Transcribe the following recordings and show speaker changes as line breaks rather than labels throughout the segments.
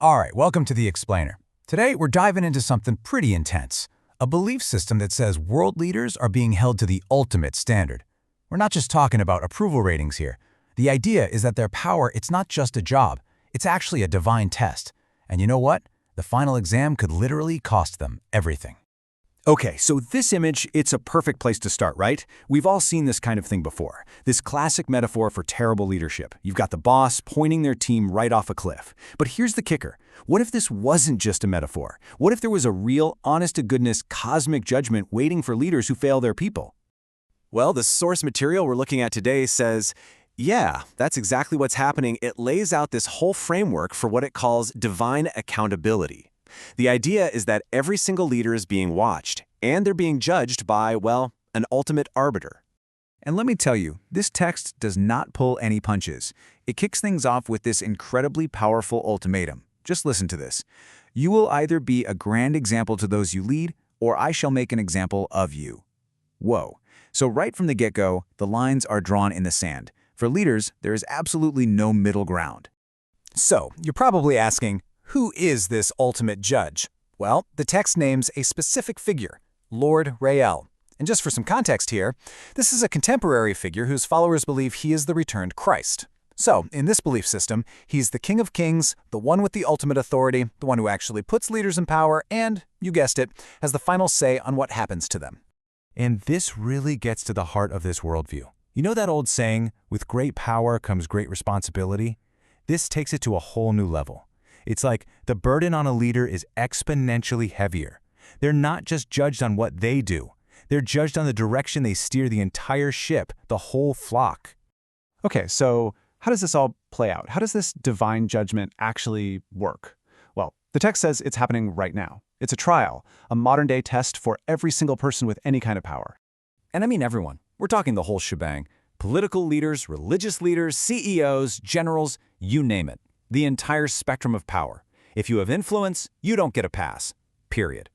All right, welcome to The Explainer. Today, we're diving into something pretty intense, a belief system that says world leaders are being held to the ultimate standard. We're not just talking about approval ratings here. The idea is that their power, it's not just a job, it's actually a divine test. And you know what? The final exam could literally cost them everything.
Okay, so this image, it's a perfect place to start, right? We've all seen this kind of thing before. This classic metaphor for terrible leadership. You've got the boss pointing their team right off a cliff. But here's the kicker. What if this wasn't just a metaphor? What if there was a real, honest-to-goodness cosmic judgment waiting for leaders who fail their people?
Well, the source material we're looking at today says, yeah, that's exactly what's happening. It lays out this whole framework for what it calls divine accountability. The idea is that every single leader is being watched, and they're being judged by, well, an ultimate arbiter.
And let me tell you, this text does not pull any punches. It kicks things off with this incredibly powerful ultimatum. Just listen to this. You will either be a grand example to those you lead, or I shall make an example of you. Whoa. So right from the get-go, the lines are drawn in the sand. For leaders, there is absolutely no middle ground.
So, you're probably asking, who is this ultimate judge? Well, the text names a specific figure, Lord Rael. And just for some context here, this is a contemporary figure whose followers believe he is the returned Christ. So, in this belief system, he's the King of Kings, the one with the ultimate authority, the one who actually puts leaders in power, and, you guessed it, has the final say on what happens to them.
And this really gets to the heart of this worldview. You know that old saying, with great power comes great responsibility? This takes it to a whole new level. It's like the burden on a leader is exponentially heavier. They're not just judged on what they do. They're judged on the direction they steer the entire ship, the whole flock.
Okay, so how does this all play out? How does this divine judgment actually work? Well, the text says it's happening right now. It's a trial, a modern-day test for every single person with any kind of power.
And I mean everyone. We're talking the whole shebang. Political leaders, religious leaders, CEOs, generals, you name it. The entire spectrum of power. If you have influence, you don't get a pass. Period.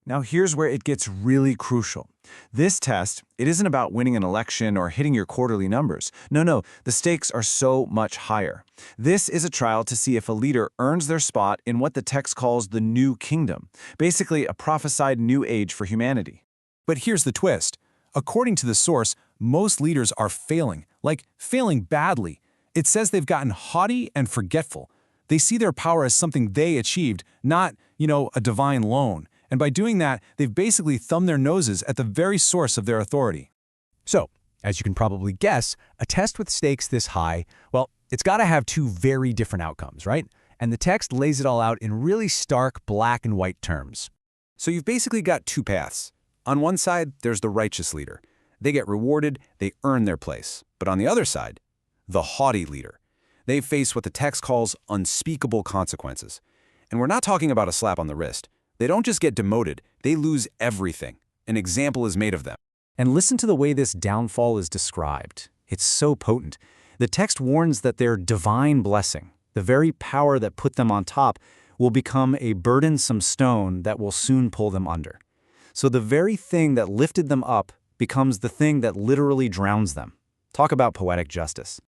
Now here's where it gets really crucial. This test, it isn't about winning an election or hitting your quarterly numbers. No, the stakes are so much higher. This is a trial to see if a leader earns their spot in what the text calls the new kingdom, basically a prophesied new age for humanity.
But here's the twist. According to the source, most leaders are failing, like failing badly. It says they've gotten haughty and forgetful. They see their power as something they achieved, not, a divine loan. And by doing that, they've basically thumbed their noses at the very source of their authority.
So, as you can probably guess, a test with stakes this high, well, it's got to have two very different outcomes, right? And the text lays it all out in really stark black and white terms.
So you've basically got two paths. On one side, there's the righteous leader. They get rewarded, they earn their place. But on the other side, the haughty leader. They face what the text calls unspeakable consequences. And we're not talking about a slap on the wrist. They don't just get demoted, they lose everything. An example is made of them.
And listen to the way this downfall is described. It's so potent. The text warns that their divine blessing, the very power that put them on top, will become a burdensome stone that will soon pull them under. So the very thing that lifted them up becomes the thing that literally drowns them. Talk about poetic justice.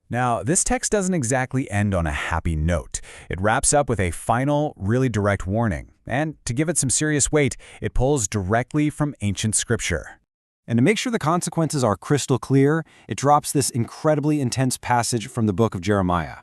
Now, this text doesn't exactly end on a happy note. It wraps up with a final, really direct warning. And to give it some serious weight, it pulls directly from ancient scripture.
And to make sure the consequences are crystal clear, it drops this incredibly intense passage from the book of Jeremiah.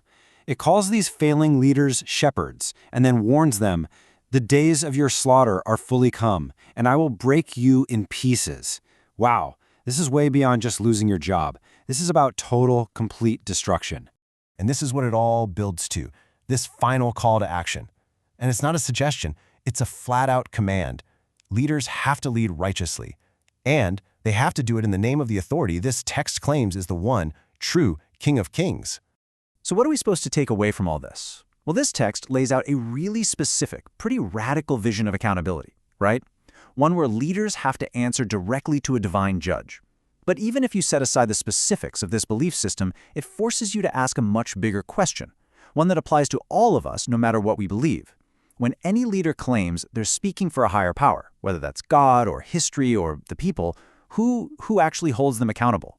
It calls these failing leaders shepherds, and then warns them, "The days of your slaughter are fully come, and I will break you in pieces." Wow, this is way beyond just losing your job. This is about total, complete destruction.
And this is what it all builds to, this final call to action. And it's not a suggestion, it's a flat-out command. Leaders have to lead righteously. And they have to do it in the name of the authority this text claims is the one true King of Kings.
So what are we supposed to take away from all this? Well, this text lays out a really specific, pretty radical vision of accountability, right? One where leaders have to answer directly to a divine judge. But even if you set aside the specifics of this belief system, it forces you to ask a much bigger question, one that applies to all of us no matter what we believe. When any leader claims they're speaking for a higher power, whether that's God or history or the people, who actually holds them accountable?